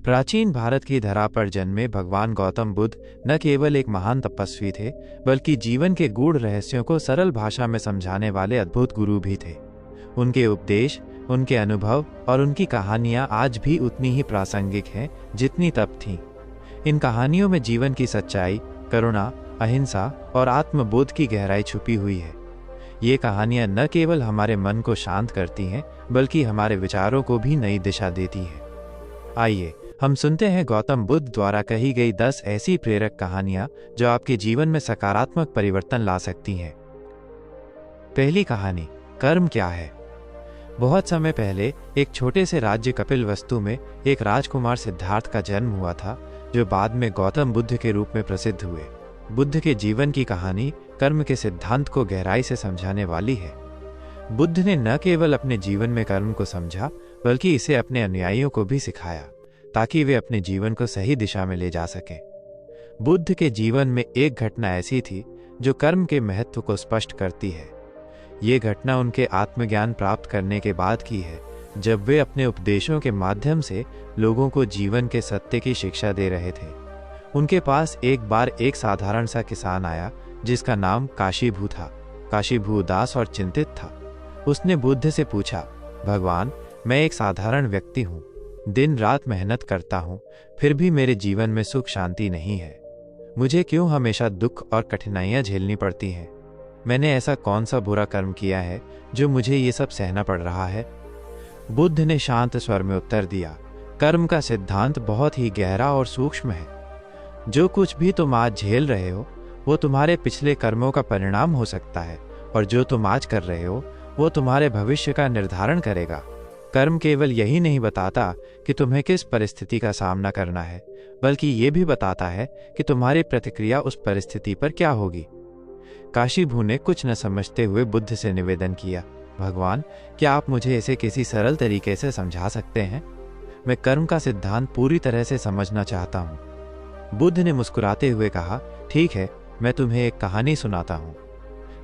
प्राचीन भारत की धरा पर जन्मे भगवान गौतम बुद्ध न केवल एक महान तपस्वी थे, बल्कि जीवन के गूढ़ रहस्यों को सरल भाषा में समझाने वाले अद्भुत गुरु भी थे। उनके उपदेश, उनके अनुभव और उनकी कहानियां आज भी उतनी ही प्रासंगिक हैं जितनी तब थीं। इन कहानियों में जीवन की सच्चाई, करुणा, अहिंसा और आत्मबोध की गहराई छुपी हुई है। ये कहानियां न केवल हमारे मन को शांत करती हैं, बल्कि हमारे विचारों को भी नई दिशा देती हैं। आइए हम सुनते हैं गौतम बुद्ध द्वारा कही गई 10 ऐसी प्रेरक कहानियां जो आपके जीवन में सकारात्मक परिवर्तन ला सकती हैं। पहली कहानी, कर्म क्या है। बहुत समय पहले एक छोटे से राज्य कपिलवस्तु में एक राजकुमार सिद्धार्थ का जन्म हुआ था, जो बाद में गौतम बुद्ध के रूप में प्रसिद्ध हुए। बुद्ध के जीवन की कहानी कर्म के सिद्धांत को गहराई से समझाने वाली है। बुद्ध ने न केवल अपने जीवन में कर्म को समझा, बल्कि इसे अपने अनुयायियों को भी सिखाया, ताकि वे अपने जीवन को सही दिशा में ले जा सकें। बुद्ध के जीवन में एक घटना ऐसी थी जो कर्म के महत्व को स्पष्ट करती है। ये घटना उनके आत्मज्ञान प्राप्त करने के बाद की है, जब वे अपने उपदेशों के माध्यम से लोगों को जीवन के सत्य की शिक्षा दे रहे थे। उनके पास एक बार एक साधारण सा किसान आया, जिसका नाम काशीभू था। काशीभू उदास और चिंतित था। उसने बुद्ध से पूछा, भगवान, मैं एक साधारण व्यक्ति हूँ, दिन रात मेहनत करता हूँ, फिर भी मेरे जीवन में सुख शांति नहीं है। मुझे क्यों हमेशा दुख और कठिनाइयाँ झेलनी पड़ती हैं? मैंने ऐसा कौन सा बुरा कर्म किया है जो मुझे ये सब सहना पड़ रहा है? बुद्ध ने शांत स्वर में उत्तर दिया, कर्म का सिद्धांत बहुत ही गहरा और सूक्ष्म है। जो कुछ भी तुम आज झेल रहे हो, वो तुम्हारे पिछले कर्मों का परिणाम हो सकता है, और जो तुम आज कर रहे हो वो तुम्हारे भविष्य का निर्धारण करेगा। कर्म केवल यही नहीं बताता कि तुम्हें किस परिस्थिति का सामना करना है, बल्कि ये भी बताता है कि तुम्हारी प्रतिक्रिया उस परिस्थिति पर क्या होगी। काशीभू ने कुछ न समझते हुए बुद्ध से निवेदन किया, भगवान, क्या आप मुझे इसे किसी सरल तरीके से समझा सकते हैं? मैं कर्म का सिद्धांत पूरी तरह से समझना चाहता हूँ। बुद्ध ने मुस्कुराते हुए कहा, ठीक है, मैं तुम्हें एक कहानी सुनाता हूँ।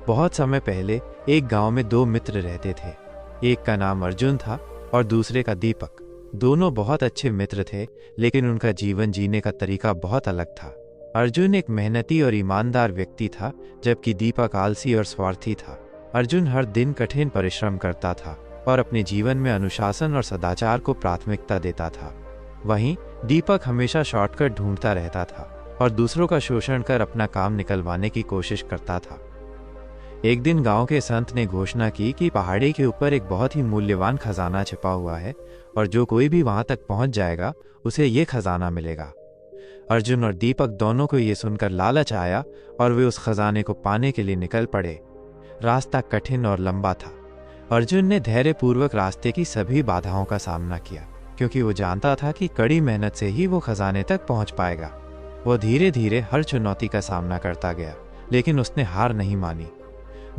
बहुत समय पहले एक गांव में 2 मित्र रहते थे। एक का नाम अर्जुन था और दूसरे का दीपक। दोनों बहुत अच्छे मित्र थे, लेकिन उनका जीवन जीने का तरीका बहुत अलग था। अर्जुन एक मेहनती और ईमानदार व्यक्ति था, जबकि दीपक आलसी और स्वार्थी था। अर्जुन हर दिन कठिन परिश्रम करता था और अपने जीवन में अनुशासन और सदाचार को प्राथमिकता देता था। वहीं दीपक हमेशा शॉर्टकट ढूंढता रहता था और दूसरों का शोषण कर अपना काम निकलवाने की कोशिश करता था। एक दिन गांव के संत ने घोषणा की कि पहाड़ी के ऊपर एक बहुत ही मूल्यवान खजाना छिपा हुआ है, और जो कोई भी वहां तक पहुंच जाएगा उसे ये खजाना मिलेगा। अर्जुन और दीपक दोनों को ये सुनकर लालच आया और वे उस खजाने को पाने के लिए निकल पड़े। रास्ता कठिन और लंबा था। अर्जुन ने धैर्यपूर्वक रास्ते की सभी बाधाओं का सामना किया, क्योंकि वो जानता था कि कड़ी मेहनत से ही वो खजाने तक पहुंच पाएगा। वो धीरे धीरे हर चुनौती का सामना करता गया, लेकिन उसने हार नहीं मानी।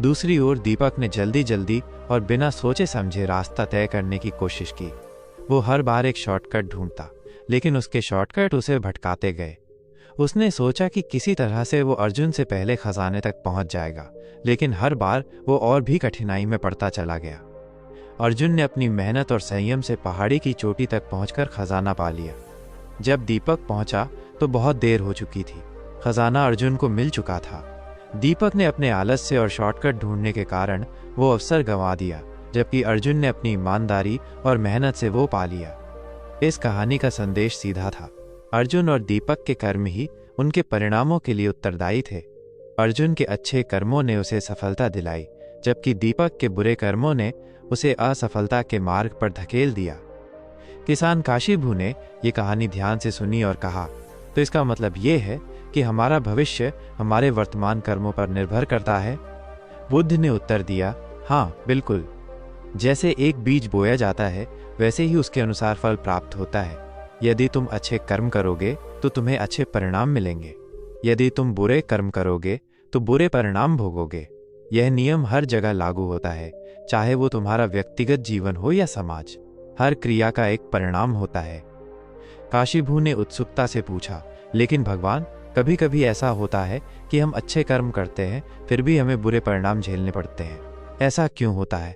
दूसरी ओर दीपक ने जल्दी जल्दी और बिना सोचे समझे रास्ता तय करने की कोशिश की। वो हर बार एक शॉर्टकट ढूंढता, लेकिन उसके शॉर्टकट उसे भटकाते गए। उसने सोचा कि किसी तरह से वो अर्जुन से पहले खजाने तक पहुंच जाएगा, लेकिन हर बार वो और भी कठिनाई में पड़ता चला गया। अर्जुन ने अपनी मेहनत और संयम से पहाड़ी की चोटी तक पहुंचकर खजाना पा लिया। जब दीपक पहुंचा तो बहुत देर हो चुकी थी। खजाना अर्जुन को मिल चुका था। दीपक ने अपने आलस्य और शॉर्टकट ढूंढने के कारण वो अवसर गंवा दिया, जबकि अर्जुन ने अपनी ईमानदारी और मेहनत से वो पा लिया। इस कहानी का संदेश सीधा था। अर्जुन और दीपक के कर्म ही उनके परिणामों के लिए उत्तरदायी थे। अर्जुन के अच्छे कर्मों ने उसे सफलता दिलाई, जबकि दीपक के बुरे कर्मों ने उसे असफलता के मार्ग पर धकेल दिया। किसान काशीभू ने ये कहानी ध्यान से सुनी और कहा, तो इसका मतलब ये है कि हमारा भविष्य हमारे वर्तमान कर्मों पर निर्भर करता है? बुद्ध ने उत्तर दिया, हाँ बिल्कुल। जैसे एक बीज बोया जाता है, वैसे ही उसके अनुसार फल प्राप्त होता है। यदि तुम अच्छे कर्म करोगे तो तुम्हें अच्छे परिणाम मिलेंगे। यदि तुम बुरे कर्म करोगे तो बुरे परिणाम भोगोगे। यह नियम हर जगह लागू होता है, चाहे वो तुम्हारा व्यक्तिगत जीवन हो या समाज। हर क्रिया का एक परिणाम होता है। काशीभू ने उत्सुकता से पूछा, लेकिन भगवान, कभी कभी ऐसा होता है कि हम अच्छे कर्म करते हैं, फिर भी हमें बुरे परिणाम झेलने पड़ते हैं। ऐसा क्यों होता है?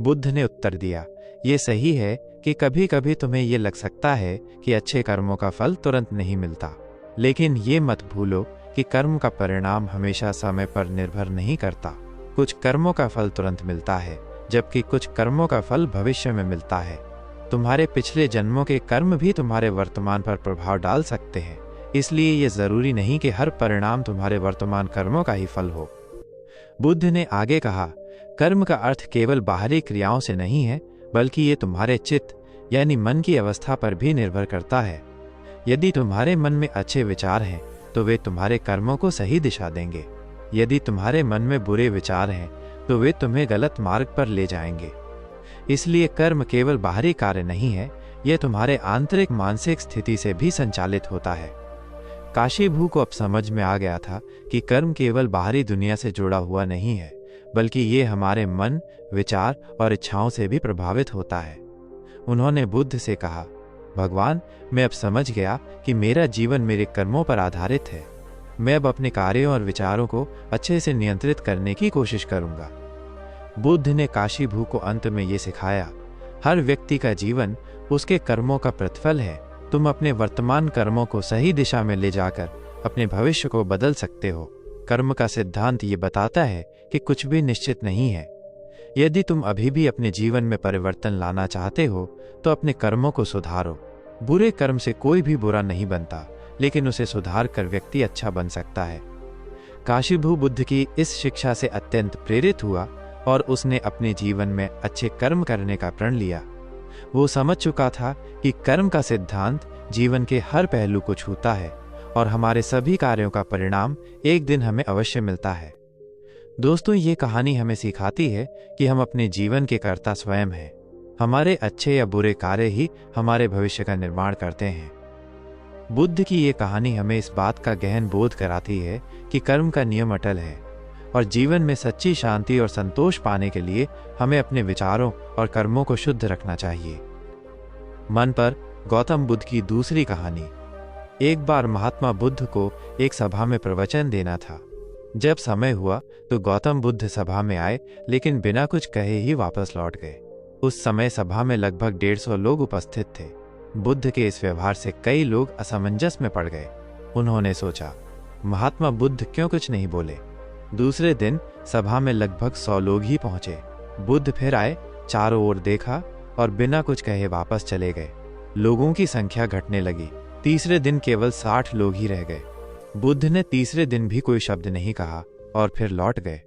बुद्ध ने उत्तर दिया, ये सही है कि कभी कभी तुम्हें ये लग सकता है कि अच्छे कर्मों का फल तुरंत नहीं मिलता, लेकिन ये मत भूलो कि कर्म का परिणाम हमेशा समय पर निर्भर नहीं करता। कुछ कर्मों का फल तुरंत मिलता है, जबकि कुछ कर्मों का फल भविष्य में मिलता है। तुम्हारे पिछले जन्मों के कर्म भी तुम्हारे वर्तमान पर प्रभाव डाल सकते हैं, इसलिए ये जरूरी नहीं कि हर परिणाम तुम्हारे वर्तमान कर्मों का ही फल हो। बुद्ध ने आगे कहा, कर्म का अर्थ केवल बाहरी क्रियाओं से नहीं है, बल्कि ये तुम्हारे चित्त यानी मन की अवस्था पर भी निर्भर करता है। यदि तुम्हारे मन में अच्छे विचार हैं तो वे तुम्हारे कर्मों को सही दिशा देंगे। यदि तुम्हारे मन में बुरे विचार हैं तो वे तुम्हें गलत मार्ग पर ले जाएंगे। इसलिए कर्म केवल बाहरी कार्य नहीं है, यह तुम्हारे आंतरिक मानसिक स्थिति से भी संचालित होता है। काशीभू को अब समझ में आ गया था कि कर्म केवल बाहरी दुनिया से जुड़ा हुआ नहीं है, बल्कि ये हमारे मन, विचार और इच्छाओं से भी प्रभावित होता है। उन्होंने बुद्ध से कहा, भगवान, मैं अब समझ गया कि मेरा जीवन मेरे कर्मों पर आधारित है। मैं अब अपने कार्यों और विचारों को अच्छे से नियंत्रित करने की कोशिश करूंगा। बुद्ध ने काशीभू को अंत में ये सिखाया, हर व्यक्ति का जीवन उसके कर्मों का प्रतिफल है। तुम अपने वर्तमान कर्मों को सही दिशा में ले जाकर अपने भविष्य को बदल सकते हो। कर्म का सिद्धांत ये बताता है कि कुछ भी निश्चित नहीं है। यदि तुम अभी भी अपने जीवन में परिवर्तन लाना चाहते हो तो अपने कर्मों को सुधारो। बुरे कर्म से कोई भी बुरा नहीं बनता, लेकिन उसे सुधार कर व्यक्ति अच्छा बन सकता है। काशीभू बुद्ध की इस शिक्षा से अत्यंत प्रेरित हुआ और उसने अपने जीवन में अच्छे कर्म करने का प्रण लिया। वो समझ चुका था कि कर्म का सिद्धांत जीवन के हर पहलू को छूता है और हमारे सभी कार्यों का परिणाम एक दिन हमें अवश्य मिलता है। दोस्तों, ये कहानी हमें सिखाती है कि हम अपने जीवन के कर्ता स्वयं हैं। हमारे अच्छे या बुरे कार्य ही हमारे भविष्य का निर्माण करते हैं। बुद्ध की ये कहानी हमें इस बात का गहन बोध कराती है कि कर्म का नियम अटल है और जीवन में सच्ची शांति और संतोष पाने के लिए हमें अपने विचारों और कर्मों को शुद्ध रखना चाहिए। मन पर गौतम बुद्ध की दूसरी कहानी। एक बार महात्मा बुद्ध को एक सभा में प्रवचन देना था। जब समय हुआ तो गौतम बुद्ध सभा में आए, लेकिन बिना कुछ कहे ही वापस लौट गए। उस समय सभा में लगभग 150 लोग उपस्थित थे। बुद्ध के इस व्यवहार से कई लोग असमंजस में पड़ गए। उन्होंने सोचा, महात्मा बुद्ध क्यों कुछ नहीं बोले। दूसरे दिन सभा में लगभग 100 लोग ही पहुंचे। बुद्ध फिर आए, चारों ओर देखा और बिना कुछ कहे वापस चले गए। लोगों की संख्या घटने लगी। तीसरे दिन केवल 60 लोग ही रह गए। बुद्ध ने तीसरे दिन भी कोई शब्द नहीं कहा और फिर लौट गए।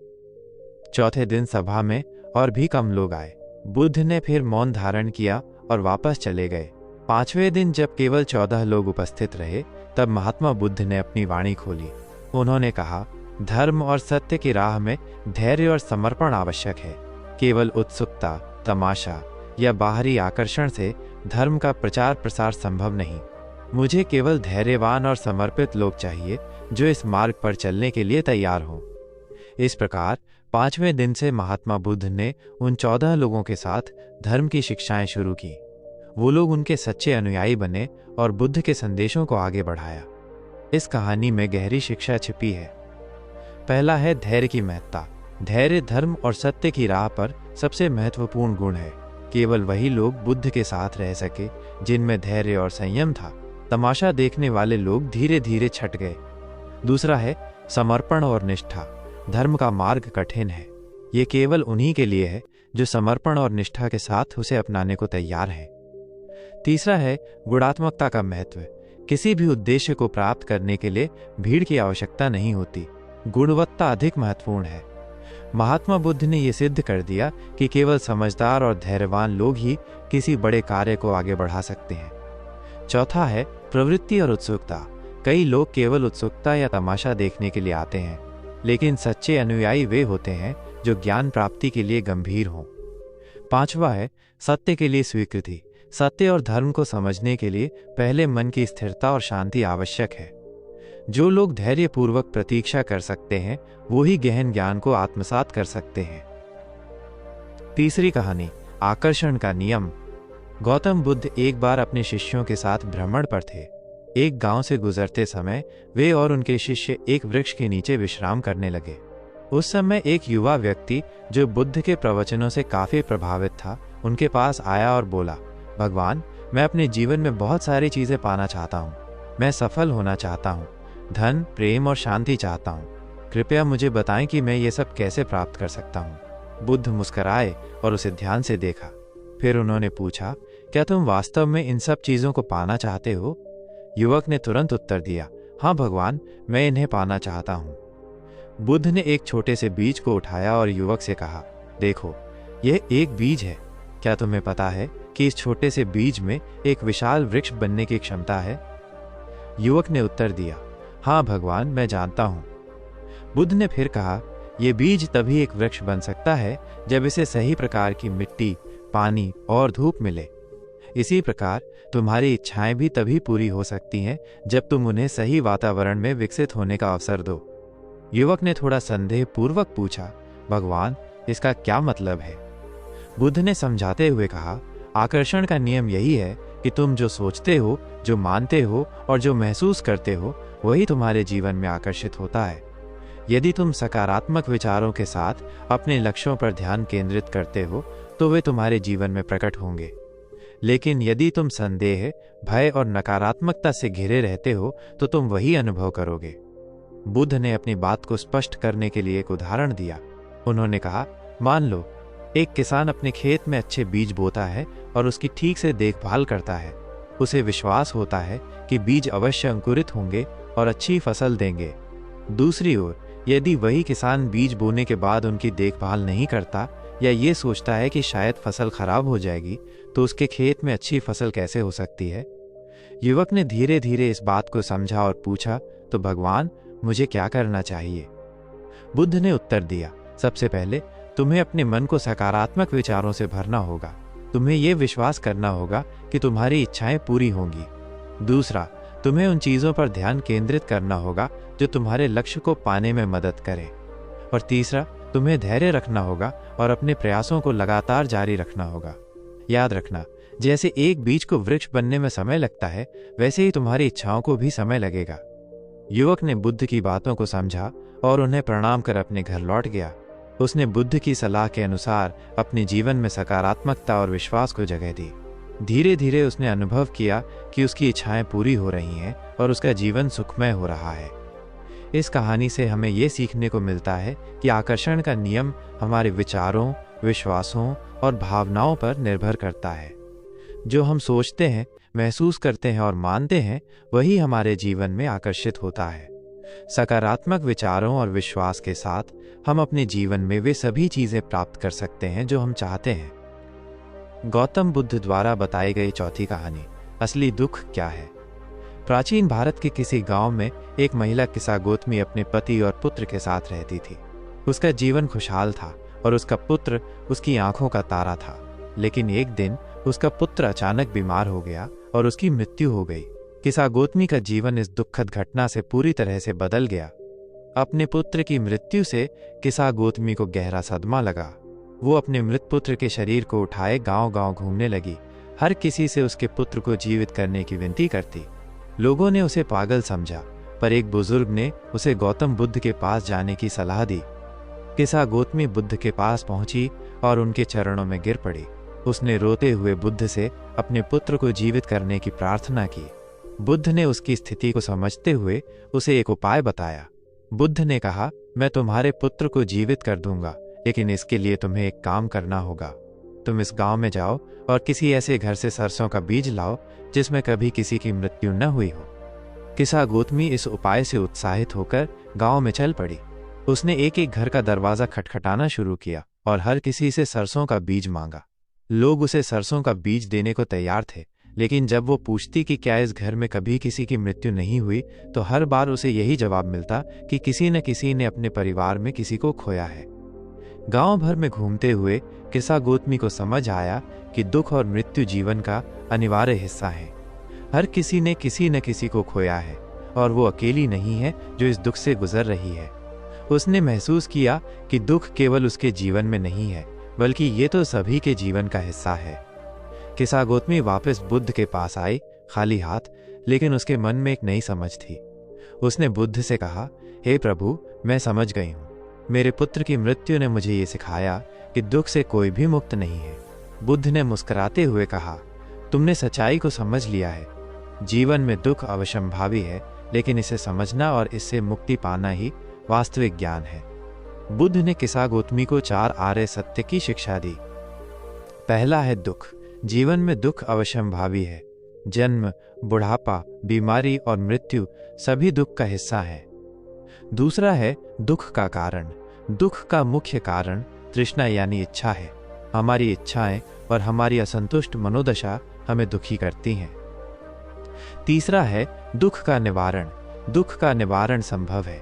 चौथे दिन सभा में और भी कम लोग आए। बुद्ध ने फिर मौन धारण किया और वापस चले गए। पांचवें दिन जब केवल 14 लोग उपस्थित रहे, तब महात्मा बुद्ध ने अपनी वाणी खोली। उन्होंने कहा, धर्म और सत्य की राह में धैर्य और समर्पण आवश्यक है। केवल उत्सुकता, तमाशा या बाहरी आकर्षण से धर्म का प्रचार प्रसार संभव नहीं। मुझे केवल धैर्यवान और समर्पित लोग चाहिए जो इस मार्ग पर चलने के लिए तैयार हों। इस प्रकार 5वें दिन से महात्मा बुद्ध ने उन 14 लोगों के साथ धर्म की शिक्षाएं शुरू की। वो लोग उनके सच्चे अनुयायी बने और बुद्ध के संदेशों को आगे बढ़ाया। इस कहानी में गहरी शिक्षा छिपी है। पहला है धैर्य की महत्ता। धैर्य धर्म और सत्य की राह पर सबसे महत्वपूर्ण गुण है। केवल वही लोग बुद्ध के साथ रह सके जिनमें धैर्य और संयम था। तमाशा देखने वाले लोग धीरे धीरे छट गए। दूसरा है समर्पण और निष्ठा। धर्म का मार्ग कठिन है। ये केवल उन्हीं के लिए है जो समर्पण और निष्ठा के साथ उसे अपनाने को तैयार हैं। तीसरा है गुणात्मकता का महत्व। किसी भी उद्देश्य को प्राप्त करने के लिए भीड़ की आवश्यकता नहीं होती, गुणवत्ता अधिक महत्वपूर्ण है। महात्मा बुद्ध ने यह सिद्ध कर दिया कि केवल समझदार और धैर्यवान लोग ही किसी बड़े कार्य को आगे बढ़ा सकते हैं। चौथा है प्रवृत्ति और उत्सुकता। कई लोग केवल उत्सुकता या तमाशा देखने के लिए आते हैं, लेकिन सच्चे अनुयायी वे होते हैं जो ज्ञान प्राप्ति के लिए गंभीर हों। पांचवा है सत्य के लिए स्वीकृति। सत्य और धर्म को समझने के लिए पहले मन की स्थिरता और शांति आवश्यक है। जो लोग धैर्यपूर्वक प्रतीक्षा कर सकते हैं वो ही गहन ज्ञान को आत्मसात कर सकते हैं। तीसरी कहानी, आकर्षण का नियम। गौतम बुद्ध एक बार अपने शिष्यों के साथ भ्रमण पर थे। एक गांव से गुजरते समय वे और उनके शिष्य एक वृक्ष के नीचे विश्राम करने लगे। उस समय एक युवा व्यक्ति जो बुद्ध के प्रवचनों से काफी प्रभावित था, उनके पास आया और बोला, भगवान, मैं अपने जीवन में बहुत सारी चीज़ें पाना चाहता हूँ। मैं सफल होना चाहता हूँ, धन, प्रेम और शांति चाहता हूँ। कृपया मुझे बताएं कि मैं ये सब कैसे प्राप्त कर सकता हूँ। बुद्ध मुस्कुराए और उसे ध्यान से देखा। फिर उन्होंने पूछा, क्या तुम वास्तव में इन सब चीज़ों को पाना चाहते हो? युवक ने तुरंत उत्तर दिया, हाँ भगवान, मैं इन्हें पाना चाहता हूँ। बुद्ध ने एक छोटे से बीज को उठाया और युवक से कहा, देखो, यह एक बीज है। क्या तुम्हें पता है कि इस छोटे से बीज में एक विशाल वृक्ष बनने की क्षमता है? युवक ने उत्तर दिया, हाँ भगवान, मैं जानता हूँ। बुद्ध ने फिर कहा, यह बीज तभी एक वृक्ष बन सकता है जब इसे सही प्रकार की मिट्टी, पानी और धूप मिले। इसी प्रकार तुम्हारी इच्छाएं भी तभी पूरी हो सकती हैं जब तुम उन्हें सही वातावरण में विकसित होने का अवसर दो। युवक ने थोड़ा संदेह पूर्वक पूछा, भगवान, इसका क्या मतलब है? बुद्ध ने समझाते हुए कहा, आकर्षण का नियम यही है कि तुम जो सोचते हो, जो मानते हो और जो महसूस करते हो, वही तुम्हारे जीवन में आकर्षित होता है। यदि तुम सकारात्मक विचारों के साथ अपने लक्ष्यों पर ध्यान केंद्रित करते हो तो वे तुम्हारे जीवन में प्रकट होंगे। लेकिन यदि तुम संदेह, भय और नकारात्मकता से घिरे रहते हो तो तुम वही अनुभव करोगे। बुद्ध ने अपनी बात को स्पष्ट करने के लिए एक उदाहरण दिया। उन्होंने कहा, मान लो एक किसान अपने खेत में अच्छे बीज बोता है और उसकी ठीक से देखभाल करता है। उसे विश्वास होता है कि बीज अवश्य अंकुरित होंगे और अच्छी फसल देंगे। दूसरी ओर, यदि वही किसान बीज बोने के बाद उनकी देखभाल नहीं करता या ये सोचता है कि शायद फसल खराब हो जाएगी, तो उसके खेत में अच्छी फसल कैसे हो सकती है? युवक ने धीरे धीरे इस बात को समझा और पूछा, तो भगवान, मुझे क्या करना चाहिए? बुद्ध ने उत्तर दिया, सबसे पहले तुम्हें अपने मन को सकारात्मक विचारों से भरना होगा। तुम्हें यह विश्वास करना होगा कि तुम्हारी इच्छाएं पूरी होंगी। दूसरा, तुम्हें उन चीज़ों पर ध्यान केंद्रित करना होगा जो तुम्हारे लक्ष्य को पाने में मदद करें। और तीसरा, तुम्हें धैर्य रखना होगा और अपने प्रयासों को लगातार जारी रखना होगा। याद रखना, जैसे एक बीज को वृक्ष बनने में समय लगता है, वैसे ही तुम्हारी इच्छाओं को भी समय लगेगा। युवक ने बुद्ध की बातों को समझा और उन्हें प्रणाम कर अपने घर लौट गया। उसने बुद्ध की सलाह के अनुसार अपने जीवन में सकारात्मकता और विश्वास को जगह दी। धीरे धीरे उसने अनुभव किया कि उसकी इच्छाएं पूरी हो रही हैं और उसका जीवन सुखमय हो रहा है। इस कहानी से हमें यह सीखने को मिलता है कि आकर्षण का नियम हमारे विचारों, विश्वासों और भावनाओं पर निर्भर करता है। जो हम सोचते हैं, महसूस करते हैं और मानते हैं, वही हमारे जीवन में आकर्षित होता है। सकारात्मक विचारों और विश्वास के साथ हम अपने जीवन में वे सभी चीजें प्राप्त कर सकते हैं जो हम चाहते हैं। गौतम बुद्ध द्वारा बताई गई चौथी कहानी, असली दुख क्या है? प्राचीन भारत के किसी गांव में एक महिला किस्सा गौतमी अपने पति और पुत्र के साथ रहती थी। उसका जीवन खुशहाल था और उसका पुत्र उसकी आंखों का तारा था। लेकिन एक दिन उसका पुत्र अचानक बीमार हो गया और उसकी मृत्यु हो गई। किस्सा गौतमी का जीवन इस दुखद घटना से पूरी तरह से बदल गया। अपने पुत्र की मृत्यु से किस्सा गौतमी को गहरा सदमा लगा। वो अपने मृत पुत्र के शरीर को उठाए गांव-गांव घूमने लगी। हर किसी से उसके पुत्र को जीवित करने की विनती करती। लोगों ने उसे पागल समझा, पर एक बुजुर्ग ने उसे गौतम बुद्ध के पास जाने की सलाह दी। किस्सा गौतमी बुद्ध के पास पहुंची और उनके चरणों में गिर पड़ी। उसने रोते हुए बुद्ध से अपने पुत्र को जीवित करने की प्रार्थना की। बुद्ध ने उसकी स्थिति को समझते हुए उसे एक उपाय बताया। बुद्ध ने कहा, मैं तुम्हारे पुत्र को जीवित कर दूंगा, लेकिन इसके लिए तुम्हें एक काम करना होगा। तुम इस गांव में जाओ और किसी ऐसे घर से सरसों का बीज लाओ जिसमें कभी किसी की मृत्यु न हुई हो। किस्सा गौतमी इस उपाय से उत्साहित होकर गांव में चल पड़ी। उसने एक एक घर का दरवाजा खटखटाना शुरू किया और हर किसी से सरसों का बीज मांगा। लोग उसे सरसों का बीज देने को तैयार थे, लेकिन जब वो पूछती कि क्या इस घर में कभी किसी की मृत्यु नहीं हुई, तो हर बार उसे यही जवाब मिलता कि किसी न किसी ने अपने परिवार में किसी को खोया है। गांव भर में घूमते हुए किस्सा गौतमी को समझ आया कि दुख और मृत्यु जीवन का अनिवार्य हिस्सा है। हर किसी ने किसी न किसी को खोया है और वो अकेली नहीं है जो इस दुख से गुजर रही है। उसने महसूस किया कि दुख केवल उसके जीवन में नहीं है, बल्कि ये तो सभी के जीवन का हिस्सा है। किस्सा गौतमी वापस बुद्ध के पास आई, खाली हाथ, लेकिन उसके मन में एक नई समझ थी। उसने बुद्ध से कहा, हे प्रभु, मैं समझ गई हूँ। मेरे पुत्र की मृत्यु ने मुझे ये सिखाया कि दुख से कोई भी मुक्त नहीं है। बुद्ध ने मुस्कुराते हुए कहा, तुमने सच्चाई को समझ लिया है। जीवन में दुख अवश्यंभावी है, लेकिन इसे समझना और इससे मुक्ति पाना ही वास्तविक ज्ञान है। बुद्ध ने किसा गौतमी को 4 आर्य सत्य की शिक्षा दी। पहला है दुख। जीवन में दुख अवश्यंभावी है। जन्म, बुढ़ापा, बीमारी और मृत्यु सभी दुख का हिस्सा है। दूसरा है दुख का कारण। दुख का मुख्य कारण तृष्णा यानी इच्छा है। हमारी इच्छाएं और हमारी असंतुष्ट मनोदशा हमें दुखी करती हैं। तीसरा है दुख का निवारण। दुख का निवारण संभव है।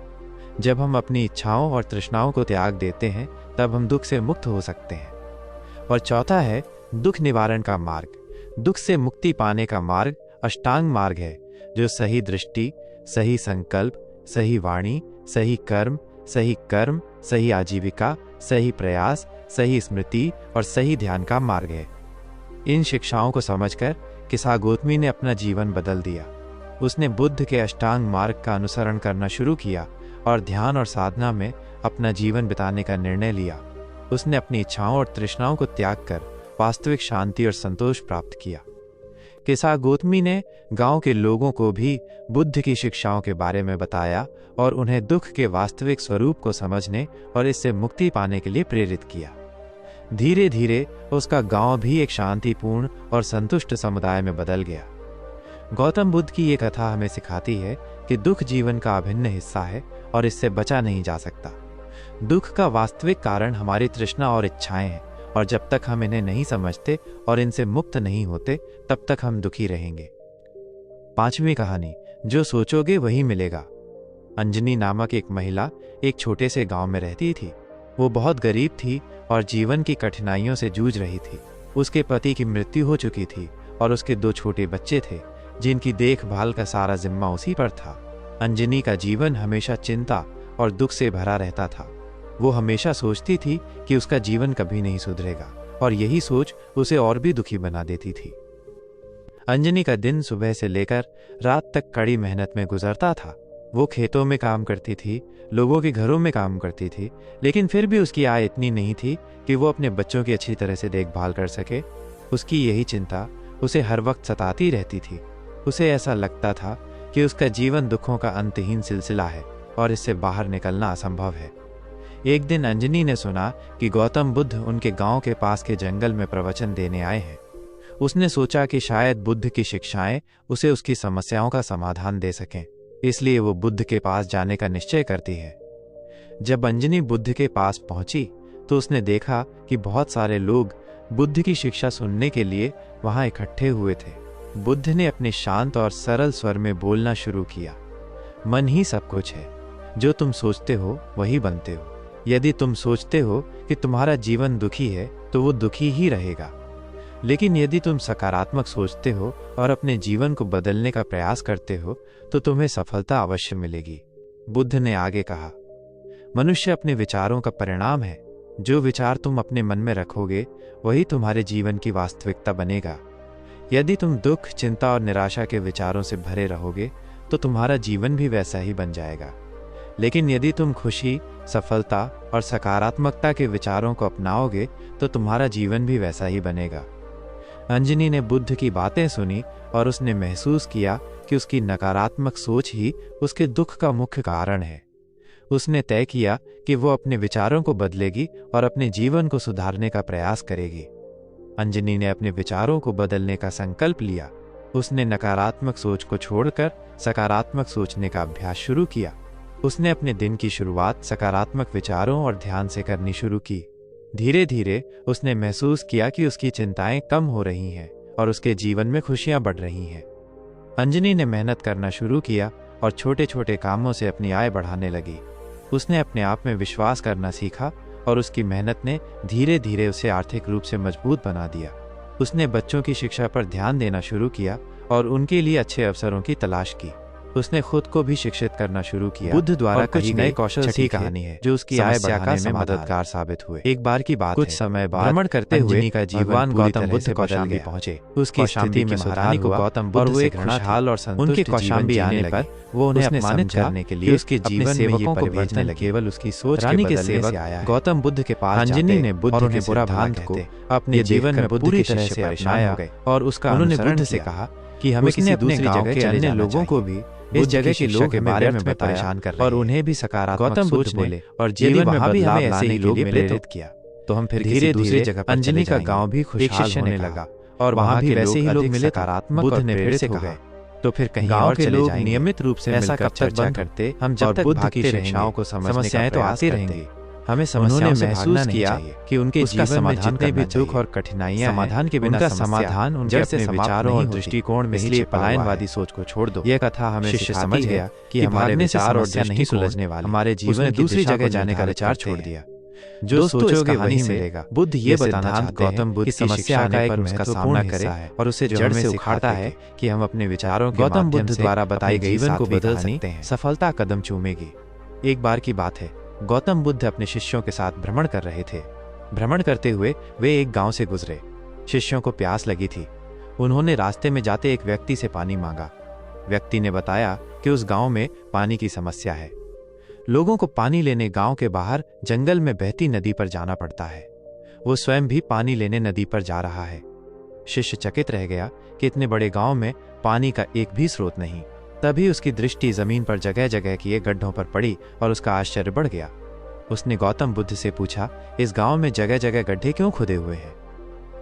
जब हम अपनी इच्छाओं और तृष्णाओं को त्याग देते हैं, तब हम दुख से मुक्त हो सकते हैं। और चौथा है दुख निवारण का मार्ग। दुख से मुक्ति पाने का मार्ग अष्टांग मार्ग है, जो सही दृष्टि, सही संकल्प, सही वाणी, सही कर्म, सही आजीविका, सही प्रयास, सही स्मृति और सही ध्यान का मार्ग है। इन शिक्षाओं को समझकर किसा गौतमी ने अपना जीवन बदल दिया। उसने बुद्ध के अष्टांग मार्ग का अनुसरण करना शुरू किया और ध्यान और साधना में अपना जीवन बिताने का निर्णय लिया। उसने अपनी इच्छाओं और तृष्णाओं को त्याग कर वास्तविक शांति और संतोष प्राप्त किया। किसा गौतमी ने गांव के लोगों को भी बुद्ध की शिक्षाओं के बारे में बताया और उन्हें दुख के वास्तविक स्वरूप को समझने और इससे मुक्ति पाने के लिए प्रेरित किया। धीरे धीरे उसका गांव भी एक शांतिपूर्ण और संतुष्ट समुदाय में बदल गया। गौतम बुद्ध की ये कथा हमें सिखाती है कि दुख जीवन का अभिन्न हिस्सा है और इससे बचा नहीं जा सकता। दुख का वास्तविक कारण हमारी तृष्णा और इच्छाएं हैं, और जब तक हम इन्हें नहीं समझते और इनसे मुक्त नहीं होते, तब तक हम दुखी रहेंगे। 5वीं कहानी, जो सोचोगे वही मिलेगा। अंजनी नामक एक महिला एक छोटे से गांव में रहती थी। वो बहुत गरीब थी और जीवन की कठिनाइयों से जूझ रही थी। उसके पति की मृत्यु हो चुकी थी और उसके 2 छोटे बच्चे थे, जिनकी देखभाल का सारा जिम्मा उसी पर था। अंजनी का जीवन हमेशा चिंता और दुख से भरा रहता था। वो हमेशा सोचती थी कि उसका जीवन कभी नहीं सुधरेगा, और यही सोच उसे और भी दुखी बना देती थी। अंजनी का दिन सुबह से लेकर रात तक कड़ी मेहनत में गुजरता था। वो खेतों में काम करती थी, लोगों के घरों में काम करती थी, लेकिन फिर भी उसकी आय इतनी नहीं थी कि वो अपने बच्चों की अच्छी तरह से देखभाल कर सके। उसकी यही चिंता उसे हर वक्त सताती रहती थी। उसे ऐसा लगता था कि उसका जीवन दुखों का अंतहीन सिलसिला है और इससे बाहर निकलना असंभव है। एक दिन अंजनी ने सुना कि गौतम बुद्ध उनके गांव के पास के जंगल में प्रवचन देने आए हैं। उसने सोचा कि शायद बुद्ध की शिक्षाएं उसे उसकी समस्याओं का समाधान दे सकें, इसलिए वो बुद्ध के पास जाने का निश्चय करती है। जब अंजनी बुद्ध के पास पहुंची तो उसने देखा कि बहुत सारे लोग बुद्ध की शिक्षा सुनने के लिए वहां इकट्ठे हुए थे। बुद्ध ने अपने शांत और सरल स्वर में बोलना शुरू किया। मन ही सब कुछ है। जो तुम सोचते हो वही बनते हो। यदि तुम सोचते हो कि तुम्हारा जीवन दुखी है, तो वो दुखी ही रहेगा। लेकिन यदि तुम सकारात्मक सोचते हो और अपने जीवन को बदलने का प्रयास करते हो, तो तुम्हें सफलता अवश्य मिलेगी। बुद्ध ने आगे कहा, मनुष्य अपने विचारों का परिणाम है। जो विचार तुम अपने मन में रखोगे, वही तुम्हारे जीवन की वास्तविकता बनेगा। यदि तुम दुख, चिंता और निराशा के विचारों से भरे रहोगे, तो तुम्हारा जीवन भी वैसा ही बन जाएगा। लेकिन यदि तुम खुशी, सफलता और सकारात्मकता के विचारों को अपनाओगे, तो तुम्हारा जीवन भी वैसा ही बनेगा। अंजनी ने बुद्ध की बातें सुनी और उसने महसूस किया कि उसकी नकारात्मक सोच ही उसके दुख का मुख्य कारण है। उसने तय किया कि वो अपने विचारों को बदलेगी और अपने जीवन को सुधारने का प्रयास करेगी। अंजनी ने अपने विचारों को बदलने का संकल्प लिया। उसने नकारात्मक सोच को छोड़कर सकारात्मक सोचने का अभ्यास शुरू किया। उसने अपने दिन की शुरुआत सकारात्मक विचारों और ध्यान से करनी शुरू की। धीरे धीरे उसने महसूस किया कि उसकी चिंताएं कम हो रही हैं और उसके जीवन में खुशियां बढ़ रही हैं। अंजनी ने मेहनत करना शुरू किया और छोटे छोटे कामों से अपनी आय बढ़ाने लगी। उसने अपने आप में विश्वास करना सीखा और उसकी मेहनत ने धीरे धीरे उसे आर्थिक रूप से मजबूत बना दिया। उसने बच्चों की शिक्षा पर ध्यान देना शुरू किया और उनके लिए अच्छे अवसरों की तलाश की। उसने खुद को भी शिक्षित करना शुरू किया। बुद्ध द्वारा कुछ नए कौशल छठी कहानी है जो उसकी आय बढ़ाने में मददगार साबित हुए। एक बार की बात, कुछ समय बाद भ्रमण करते हुए भगवान गौतम बुद्ध कौशाम्बी पहुंचे। उसकी स्थिति में महारानी को गौतम बुद्ध से खुशहाल और संतुष्ट कौशाम्बी आने पर वो उन्हें अपमानित करने के लिए उसके जीवन में सेवकों को भेजने लगे। केवल उसकी सोच रानी के सेवक आया। गौतम बुद्ध के पास अंजनी ने बुद्ध के बुरा भान को अपने जीवन में पूरी तरह से परेशान हो गए और उसका उन्होंने बुद्ध से कहा कि हमें किसी दूसरी जगह के अन्य लोगों को भी इस जगह के लोगों के बारे में परेशान कर और उन्हें भी सकारात्मक सोच बोले और जीवन में बदलाव लाने के लिए प्रेरित किया। तो हम फिर धीरे दूसरी जगह अंजनी का गांव भी खुशहाल होने लगा और वहां भी वैसे ही लोग मिले। सकारात्मक बुद्ध ने फिर से कहा तो फिर कहीं और के लोग नियमित रूप से ऐसा कब चर्चा करते हम जब तक बुद्ध की शिक्षाओं को समस्याएं तो आती रहेंगी। हमें समस्याओं से महसूस किया कि उनके जीवन में जितने भी दुख और कठिनाइयां समाधान के बिना समाधान उनके अपने विचारों और दृष्टिकोण में, इसलिए पलायनवादी सोच को छोड़ दो। यह कथा हमें शिष्य समझ गया कि हमारे विचार और दृष्टि नहीं सुलझने वाले, हमारे जीवन में दूसरी जगह जाने का विचार छोड़ दिया। जो सोचोगे वही मिलेगा। बुद्ध ये बताना चाहते हैं गौतम बुद्ध की समस्या आने पर उसका सामना करे और उसे जड़ से उखाड़ता है कि हम अपने विचारों के गौतम बुद्ध द्वारा बताई गई जीवन को बदल सकते हैं। सफलता कदम चूमेगी। एक बार की बात है, गौतम बुद्ध अपने शिष्यों के साथ भ्रमण कर रहे थे। भ्रमण करते हुए वे एक गांव से गुजरे। शिष्यों को प्यास लगी थी। उन्होंने रास्ते में जाते एक व्यक्ति से पानी मांगा। व्यक्ति ने बताया कि उस गांव में पानी की समस्या है। लोगों को पानी लेने गांव के बाहर जंगल में बहती नदी पर जाना पड़ता है। वो स्वयं भी पानी लेने नदी पर जा रहा है। शिष्य चकित रह गया कि इतने बड़े गांव में पानी का एक भी स्रोत नहीं। तभी उसकी दृष्टि जमीन पर जगह जगह किए गड्ढों पर पड़ी और उसका आश्चर्य बढ़ गया। उसने गौतम बुद्ध से पूछा, इस गांव में जगह जगह गड्ढे क्यों खुदे हुए हैं?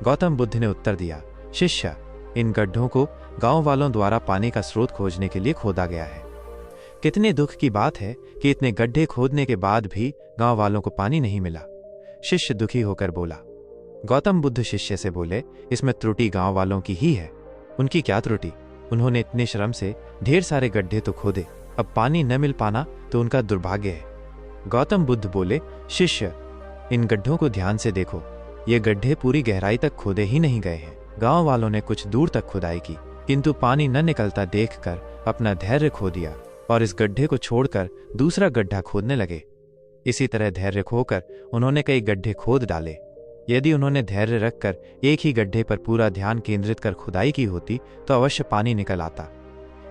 गौतम बुद्ध ने उत्तर दिया, शिष्य, इन गड्ढों को गांव वालों द्वारा पानी का स्रोत खोजने के लिए खोदा गया है। कितने दुख की बात है कि इतने गड्ढे खोदने के बाद भी गांव वालों को पानी नहीं मिला। शिष्य दुखी होकर बोला। गौतम बुद्ध शिष्य से बोले, इसमें त्रुटि गांव वालों की ही है। उनकी क्या त्रुटि? उन्होंने इतने श्रम से ढेर सारे गड्ढे तो खोदे, अब पानी न मिल पाना तो उनका दुर्भाग्य है। गौतम बुद्ध बोले, शिष्य, इन गड्ढों को ध्यान से देखो। ये गड्ढे पूरी गहराई तक खोदे ही नहीं गए हैं। गांव वालों ने कुछ दूर तक खुदाई की, किंतु पानी न निकलता देखकर अपना धैर्य खो दिया और इस गड्ढे को छोड़कर दूसरा गड्ढा खोदने लगे। इसी तरह धैर्य खोकर उन्होंने कई गड्ढे खोद डाले। यदि उन्होंने धैर्य रखकर एक ही गड्ढे पर पूरा ध्यान केंद्रित कर खुदाई की होती तो अवश्य पानी निकल आता।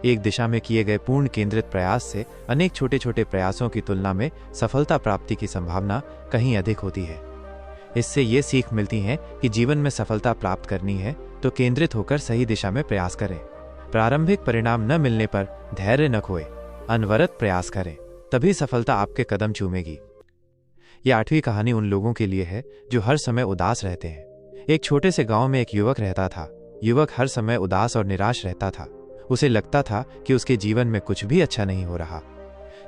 एक दिशा में किए गए पूर्ण केंद्रित प्रयास से अनेक छोटे छोटे प्रयासों की तुलना में सफलता प्राप्ति की संभावना कहीं अधिक होती है। इससे ये सीख मिलती है कि जीवन में सफलता प्राप्त करनी है तो केंद्रित होकर सही दिशा में प्रयास करें। प्रारंभिक परिणाम न मिलने पर धैर्य न खोए, अनवरत प्रयास करें, तभी सफलता आपके कदम चूमेगी। यह 8वीं कहानी उन लोगों के लिए है जो हर समय उदास रहते हैं। एक छोटे से गांव में एक युवक रहता था। युवक हर समय उदास और निराश रहता था। उसे लगता था कि उसके जीवन में कुछ भी अच्छा नहीं हो रहा।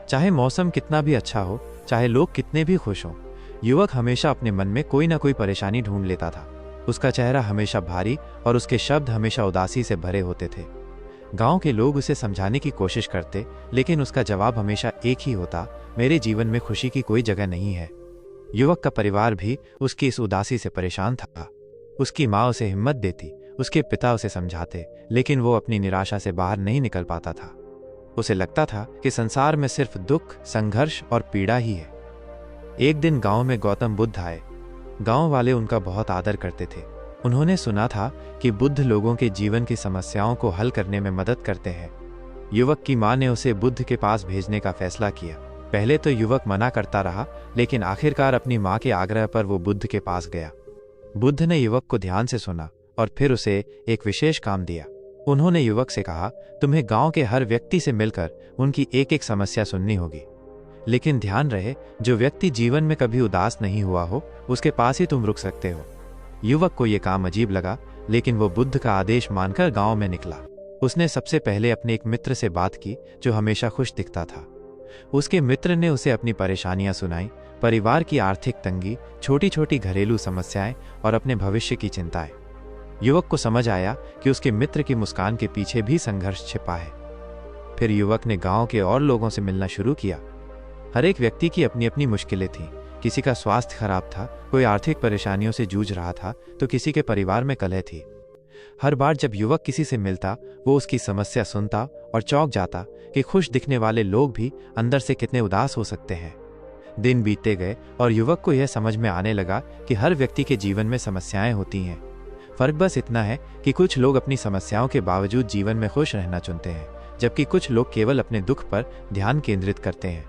चाहे मौसम कितना भी अच्छा हो, चाहे लोग कितने भी खुश हों, युवक हमेशा अपने मन में कोई ना कोई परेशानी ढूंढ लेता था। उसका चेहरा हमेशा भारी और उसके शब्द हमेशा उदासी से भरे होते थे। गांव के लोग उसे समझाने की कोशिश करते, लेकिन उसका जवाब हमेशा एक ही होता, मेरे जीवन में खुशी की कोई जगह नहीं है। युवक का परिवार भी उसकी इस उदासी से परेशान था। उसकी माँ उसे हिम्मत देती, उसके पिता उसे समझाते, लेकिन वो अपनी निराशा से बाहर नहीं निकल पाता था। उसे लगता था कि संसार में सिर्फ दुख, संघर्ष और पीड़ा ही है। एक दिन गांव में गौतम बुद्ध आए। गांव वाले उनका बहुत आदर करते थे। उन्होंने सुना था कि बुद्ध लोगों के जीवन की समस्याओं को हल करने में मदद करते हैं। युवक की माँ ने उसे बुद्ध के पास भेजने का फैसला किया। पहले तो युवक मना करता रहा, लेकिन आखिरकार अपनी माँ के आग्रह पर वो बुद्ध के पास गया। बुद्ध ने युवक को ध्यान से सुना और फिर उसे एक विशेष काम दिया। उन्होंने युवक से कहा, तुम्हें गांव के हर व्यक्ति से मिलकर उनकी एक एक समस्या सुननी होगी, लेकिन ध्यान रहे जो व्यक्ति जीवन में कभी उदास नहीं हुआ हो उसके पास ही तुम रुक सकते हो। युवक को यह काम अजीब लगा, लेकिन वो बुद्ध का आदेश मानकर गांव में निकला। उसने सबसे पहले अपने एक मित्र से बात की जो हमेशा खुश दिखता था। उसके मित्र ने उसे अपनी परेशानियां सुनाई, परिवार की आर्थिक तंगी, छोटी छोटी घरेलू समस्याएं और अपने भविष्य की चिंताएं। युवक को समझ आया कि उसके मित्र की मुस्कान के पीछे भी संघर्ष छिपा है। फिर युवक ने गांव के और लोगों से मिलना शुरू किया। हर एक व्यक्ति की अपनी अपनी मुश्किलें थीं। किसी का स्वास्थ्य खराब था, कोई आर्थिक परेशानियों से जूझ रहा था, तो किसी के परिवार में कलह थी। हर बार जब युवक किसी से मिलता, वो उसकी समस्या सुनता और चौंक जाता कि खुश दिखने वाले लोग भी अंदर से कितने उदास हो सकते हैं। दिन बीतते गए और युवक को यह समझ में आने लगा कि हर व्यक्ति के जीवन में समस्याएं होती हैं। फर्क बस इतना है कि कुछ लोग अपनी समस्याओं के बावजूद जीवन में खुश रहना चुनते हैं, जबकि कुछ लोग केवल अपने दुख पर ध्यान केंद्रित करते हैं।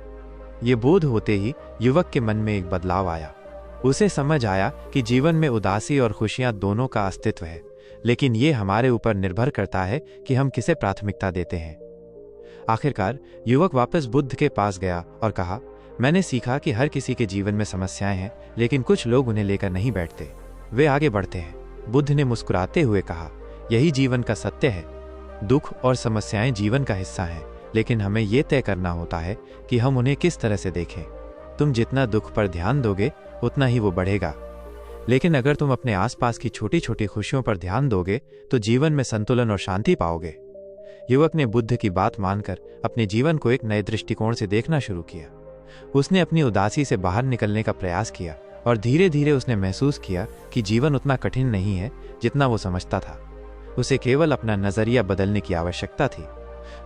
ये बोध होते ही युवक के मन में एक बदलाव आया। उसे समझ आया कि जीवन में उदासी और खुशियां दोनों का अस्तित्व है, लेकिन ये हमारे ऊपर निर्भर करता है कि हम किसे प्राथमिकता देते हैं। आखिरकार युवक वापस बुद्ध के पास गया और कहा, मैंने सीखा कि हर किसी के जीवन में समस्याएं हैं, लेकिन कुछ लोग उन्हें लेकर नहीं बैठते, वे आगे बढ़ते हैं। बुद्ध ने मुस्कुराते हुए कहा, यही जीवन का सत्य है। दुख और समस्याएं जीवन का हिस्सा हैं, लेकिन हमें यह तय करना होता है कि हम उन्हें किस तरह से देखें। तुम जितना दुख पर ध्यान दोगे उतना ही वो बढ़ेगा, लेकिन अगर तुम अपने आसपास की छोटी छोटी खुशियों पर ध्यान दोगे तो जीवन में संतुलन और शांति पाओगे। युवक ने बुद्ध की बात मानकर अपने जीवन को एक नए दृष्टिकोण से देखना शुरू किया। उसने अपनी उदासी से बाहर निकलने का प्रयास किया और धीरे धीरे उसने महसूस किया कि जीवन उतना कठिन नहीं है जितना वो समझता था। उसे केवल अपना नजरिया बदलने की आवश्यकता थी।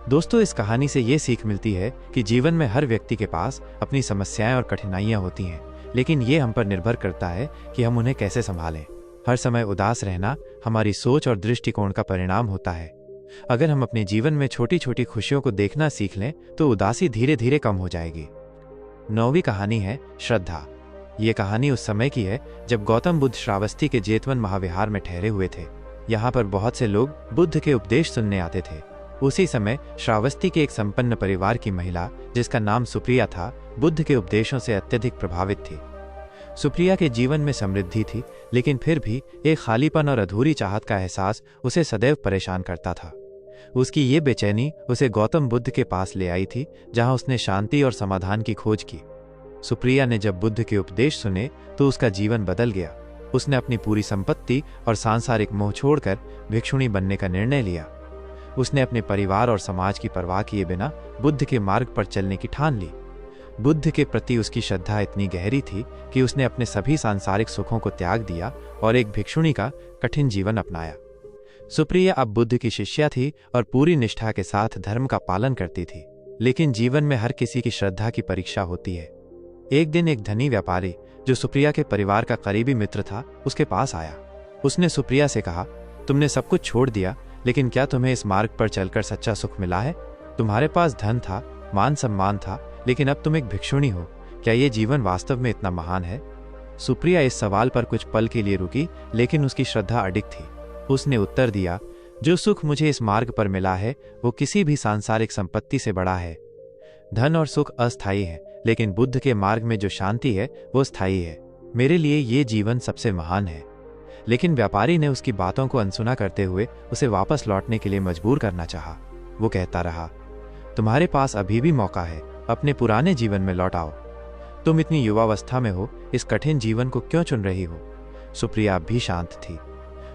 दोस्तों, इस कहानी से ये सीख मिलती है कि जीवन में हर व्यक्ति के पास अपनी समस्याएं और कठिनाइयां होती हैं, लेकिन ये हम पर निर्भर करता है कि हम उन्हें कैसे संभालें। हर समय उदास रहना हमारी सोच और दृष्टिकोण का परिणाम होता है। अगर हम अपने जीवन में छोटी छोटी खुशियों को देखना सीख लें तो उदासी धीरे धीरे कम हो जाएगी। 9वीं कहानी है श्रद्धा। ये कहानी उस समय की है जब गौतम बुद्ध श्रावस्ती के जेतवन महाविहार में ठहरे हुए थे। यहाँ पर बहुत से लोग बुद्ध के उपदेश सुनने आते थे। उसी समय श्रावस्ती के एक संपन्न परिवार की महिला, जिसका नाम सुप्रिया था, बुद्ध के उपदेशों से अत्यधिक प्रभावित थी। सुप्रिया के जीवन में समृद्धि थी, लेकिन फिर भी एक खालीपन और अधूरी चाहत का एहसास उसे सदैव परेशान करता था। उसकी ये बेचैनी उसे गौतम बुद्ध के पास ले आई थी, जहां उसने शांति और समाधान की खोज की। सुप्रिया ने जब बुद्ध के उपदेश सुने तो उसका जीवन बदल गया। उसने अपनी पूरी संपत्ति और सांसारिक मोह छोड़कर भिक्षुणी बनने का निर्णय लिया। उसने अपने परिवार और समाज की परवाह किए बिना बुद्ध के मार्ग पर चलने की ठान ली। बुद्ध के प्रति उसकी श्रद्धा इतनी गहरी थी कि उसने अपने सभी सांसारिक सुखों को त्याग दिया और एक भिक्षुणी का कठिन जीवन अपनाया। सुप्रिया अब बुद्ध की शिष्या थी और पूरी निष्ठा के साथ धर्म का पालन करती थी। लेकिन जीवन में हर किसी की श्रद्धा की परीक्षा होती है। एक दिन एक धनी व्यापारी, जो सुप्रिया के परिवार का करीबी मित्र था, उसके पास आया। उसने सुप्रिया से कहा, तुमने सब कुछ छोड़ दिया, लेकिन क्या तुम्हें इस मार्ग पर चलकर सच्चा सुख मिला है? तुम्हारे पास धन था, मान सम्मान था, लेकिन अब तुम एक भिक्षुणी हो। क्या ये जीवन वास्तव में इतना महान है? सुप्रिया इस सवाल पर कुछ पल के लिए रुकी, लेकिन उसकी श्रद्धा अडिग थी। उसने उत्तर दिया, जो सुख मुझे इस मार्ग पर मिला है वो किसी भी सांसारिक संपत्ति से बड़ा है। धन और सुख अस्थायी है, लेकिन बुद्ध के मार्ग में जो शांति है वो स्थायी है। मेरे लिए ये जीवन सबसे महान है। लेकिन व्यापारी ने उसकी बातों को अनसुना करते हुए उसे वापस लौटने के लिए मजबूर करना चाहा। वो कहता रहा, तुम्हारे पास अभी भी मौका है, अपने पुराने जीवन में लौट आओ। तुम इतनी युवावस्था में हो, इस कठिन जीवन को क्यों चुन रही हो? सुप्रिया भी शांत थी।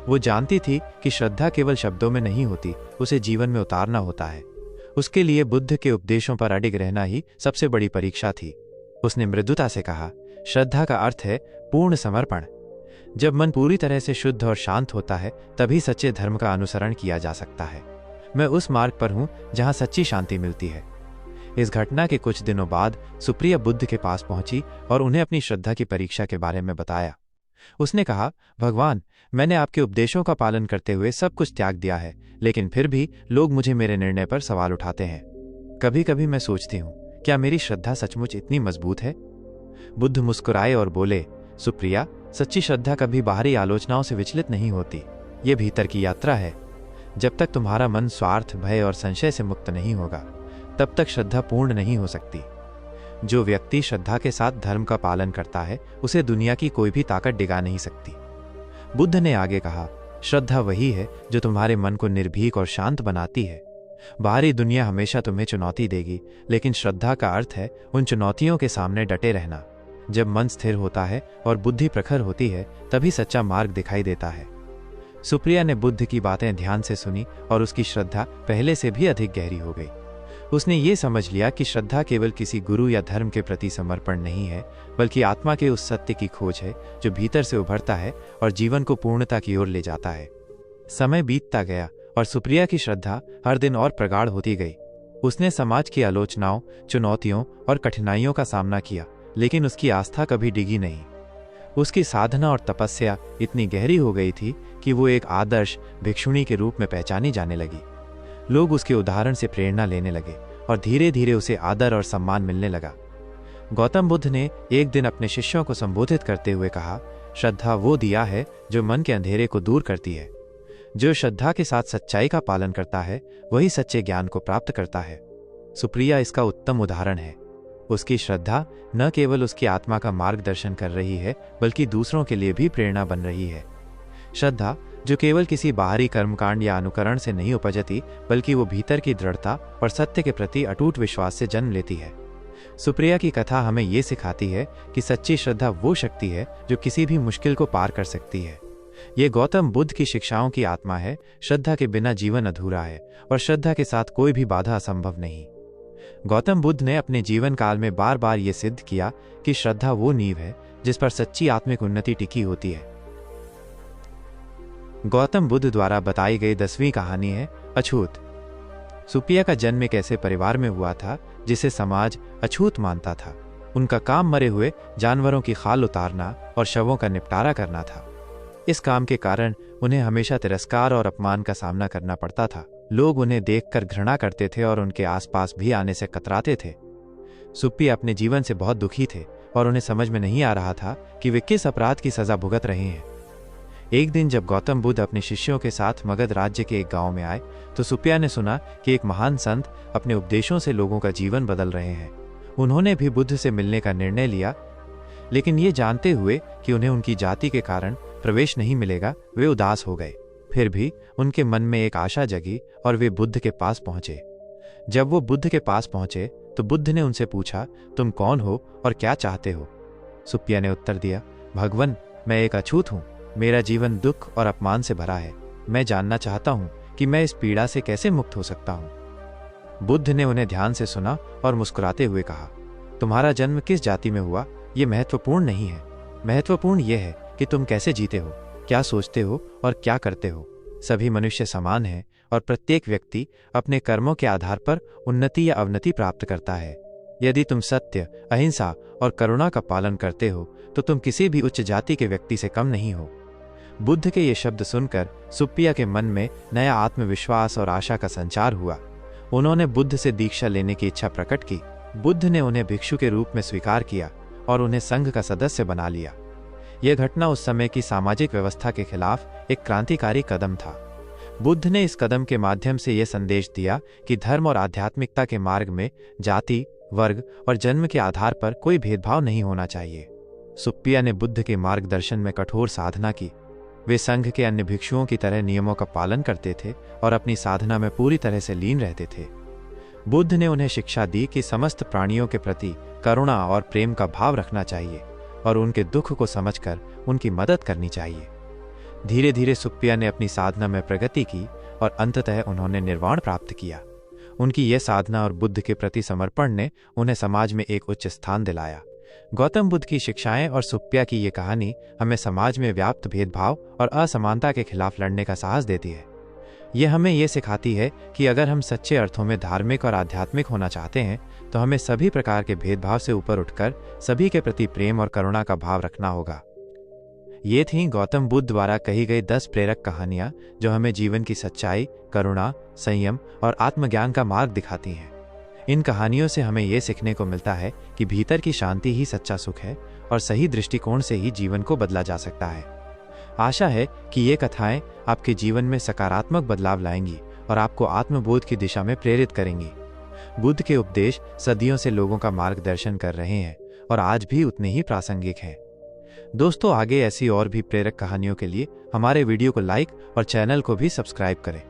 वो जानती थी कि श्रद्धा केवल शब्दों में नहीं होती, उसे जीवन में उतारना होता है। उसके लिए बुद्ध के उपदेशों पर अडिग रहना ही सबसे बड़ी परीक्षा थी। उसने मृदुता से कहा, श्रद्धा का अर्थ है पूर्ण समर्पण। जब मन पूरी तरह से शुद्ध और शांत होता है, तभी सच्चे धर्म का अनुसरण किया जा सकता है। मैं उस मार्ग पर हूं जहां सच्ची शांति मिलती है। इस घटना के कुछ दिनों बाद सुप्रिया बुद्ध के पास पहुंची और उन्हें अपनी श्रद्धा की परीक्षा के बारे में बताया। उसने कहा, भगवान, मैंने आपके उपदेशों का पालन करते हुए सब कुछ त्याग दिया है, लेकिन फिर भी लोग मुझे मेरे निर्णय पर सवाल उठाते हैं। कभी कभी मैं सोचती हूँ, क्या मेरी श्रद्धा सचमुच इतनी मजबूत है? बुद्ध मुस्कुराए और बोले, सुप्रिया, सच्ची श्रद्धा कभी बाहरी आलोचनाओं से विचलित नहीं होती। ये भीतर की यात्रा है। जब तक तुम्हारा मन स्वार्थ, भय और संशय से मुक्त नहीं होगा, तब तक श्रद्धा पूर्ण नहीं हो सकती। जो व्यक्ति श्रद्धा के साथ धर्म का पालन करता है, उसे दुनिया की कोई भी ताकत डिगा नहीं सकती। बुद्ध ने आगे कहा, श्रद्धा वही है जो तुम्हारे मन को निर्भीक और शांत बनाती है। बाहरी दुनिया हमेशा तुम्हें चुनौती देगी, लेकिन श्रद्धा का अर्थ है उन चुनौतियों के सामने डटे रहना। जब मन स्थिर होता है और बुद्धि प्रखर होती है, तभी सच्चा मार्ग दिखाई देता है। सुप्रिया ने बुद्ध की बातें ध्यान से सुनी और उसकी श्रद्धा पहले से भी अधिक गहरी हो गई। उसने ये समझ लिया कि श्रद्धा केवल किसी गुरु या धर्म के प्रति समर्पण नहीं है, बल्कि आत्मा के उस सत्य की खोज है जो भीतर से उभरता है और जीवन को पूर्णता की ओर ले जाता है। समय बीतता गया और सुप्रिया की श्रद्धा हर दिन और प्रगाढ़ होती गई। उसने समाज की आलोचनाओं, चुनौतियों और कठिनाइयों का सामना किया, लेकिन उसकी आस्था कभी डिगी नहीं। उसकी साधना और तपस्या इतनी गहरी हो गई थी कि वो एक आदर्श भिक्षुणी के रूप में पहचानी जाने लगी। लोग उसके उदाहरण से प्रेरणा लेने लगे और धीरे धीरे उसे आदर और सम्मान मिलने लगा। गौतम बुद्ध ने एक दिन अपने शिष्यों को संबोधित करते हुए कहा, श्रद्धा वो दिया है जो मन के अंधेरे को दूर करती है। जो श्रद्धा के साथ सच्चाई का पालन करता है वही सच्चे ज्ञान को प्राप्त करता है। सुप्रिया इसका उत्तम उदाहरण है। उसकी श्रद्धा न केवल उसकी आत्मा का मार्गदर्शन कर रही है, बल्कि दूसरों के लिए भी प्रेरणा बन रही है। श्रद्धा जो केवल किसी बाहरी कर्मकांड या अनुकरण से नहीं उपजती, बल्कि वो भीतर की दृढ़ता और सत्य के प्रति अटूट विश्वास से जन्म लेती है। सुप्रिया की कथा हमें ये सिखाती है कि सच्ची श्रद्धा वो शक्ति है जो किसी भी मुश्किल को पार कर सकती है। ये गौतम बुद्ध की शिक्षाओं की आत्मा है। श्रद्धा के बिना जीवन अधूरा है और श्रद्धा के साथ कोई भी बाधा असंभव नहीं। गौतम बुद्ध ने अपने जीवन काल में बार बार ये सिद्ध किया कि श्रद्धा वो नींव है जिस पर सच्ची आत्मिक उन्नति टिकी होती है। गौतम बुद्ध द्वारा बताई गई 10वीं कहानी है अछूत। सुप्रिया का जन्म एक ऐसे परिवार में हुआ था जिसे समाज अछूत मानता था। उनका काम मरे हुए जानवरों की खाल उतारना और शवों का निपटारा करना था। इस काम के कारण उन्हें हमेशा तिरस्कार और अपमान का सामना करना पड़ता था। लोग उन्हें देखकर घृणा करते थे और उनके आसपास भी आने से कतराते थे। सुप्रिया अपने जीवन से बहुत दुखी थे और उन्हें समझ में नहीं आ रहा था कि वे किस अपराध की सजा भुगत रहे हैं। एक दिन जब गौतम बुद्ध अपने शिष्यों के साथ मगध राज्य के एक गांव में आए, तो सुप्रिया ने सुना कि एक महान संत अपने उपदेशों से लोगों का जीवन बदल रहे हैं। उन्होंने भी बुद्ध से मिलने का निर्णय लिया, लेकिन ये जानते हुए कि उन्हें उनकी जाति के कारण प्रवेश नहीं मिलेगा, वे उदास हो गए। फिर भी उनके मन में एक आशा जगी और वे बुद्ध के पास पहुंचे। जब वो बुद्ध के पास पहुंचे तो बुद्ध ने उनसे पूछा, तुम कौन हो और क्या चाहते हो? सुप्रिया ने उत्तर दिया, भगवन, मैं एक अछूत हूँ। मेरा जीवन दुख और अपमान से भरा है। मैं जानना चाहता हूँ कि मैं इस पीड़ा से कैसे मुक्त हो सकता हूँ। बुद्ध ने उन्हें ध्यान से सुना और मुस्कुराते हुए कहा, तुम्हारा जन्म किस जाति में हुआ ये महत्वपूर्ण नहीं है। महत्वपूर्ण यह है कि तुम कैसे जीते हो, क्या सोचते हो और क्या करते हो। सभी मनुष्य समान हैं और प्रत्येक व्यक्ति अपने कर्मों के आधार पर उन्नति या अवनति प्राप्त करता है। यदि तुम सत्य, अहिंसा और करुणा का पालन करते हो तो तुम किसी भी उच्च जाति के व्यक्ति से कम नहीं हो। बुद्ध के ये शब्द सुनकर सुप्रिया के मन में नया आत्मविश्वास और आशा का संचार हुआ। उन्होंने बुद्ध से दीक्षा लेने की इच्छा प्रकट की। बुद्ध ने उन्हें भिक्षु के रूप में स्वीकार किया और उन्हें संघ का सदस्य बना लिया। यह घटना उस समय की सामाजिक व्यवस्था के खिलाफ एक क्रांतिकारी कदम था। बुद्ध ने इस कदम के माध्यम से यह संदेश दिया कि धर्म और आध्यात्मिकता के मार्ग में जाति, वर्ग और जन्म के आधार पर कोई भेदभाव नहीं होना चाहिए। सुप्रिया ने बुद्ध के मार्गदर्शन में कठोर साधना की। वे संघ के अन्य भिक्षुओं की तरह नियमों का पालन करते थे और अपनी साधना में पूरी तरह से लीन रहते थे। बुद्ध ने उन्हें शिक्षा दी कि समस्त प्राणियों के प्रति करुणा और प्रेम का भाव रखना चाहिए और उनके दुख को समझकर उनकी मदद करनी चाहिए। धीरे धीरे सुप्रिया ने अपनी साधना में प्रगति की और अंततः उन्होंने निर्वाण प्राप्त किया। उनकी यह साधना और बुद्ध के प्रति समर्पण ने उन्हें समाज में एक उच्च स्थान दिलाया। गौतम बुद्ध की शिक्षाएं और सुप्रिया की ये कहानी हमें समाज में व्याप्त भेदभाव और असमानता के खिलाफ लड़ने का साहस देती है। यह हमें यह सिखाती है कि अगर हम सच्चे अर्थों में धार्मिक और आध्यात्मिक होना चाहते हैं तो हमें सभी प्रकार के भेदभाव से ऊपर उठकर सभी के प्रति प्रेम और करुणा का भाव रखना होगा। ये थीं गौतम बुद्ध द्वारा कही गई 10 प्रेरक कहानियां जो हमें जीवन की सच्चाई, करुणा, संयम और आत्मज्ञान का मार्ग दिखाती हैं। इन कहानियों से हमें यह सीखने को मिलता है कि भीतर की शांति ही सच्चा सुख है और सही दृष्टिकोण से ही जीवन को बदला जा सकता है। आशा है कि ये कथाएं आपके जीवन में सकारात्मक बदलाव लाएंगी और आपको आत्मबोध की दिशा में प्रेरित करेंगी। बुद्ध के उपदेश सदियों से लोगों का मार्गदर्शन कर रहे हैं और आज भी उतने ही प्रासंगिक हैं। दोस्तों, आगे ऐसी और भी प्रेरक कहानियों के लिए हमारे वीडियो को लाइक और चैनल को भी सब्सक्राइब करें।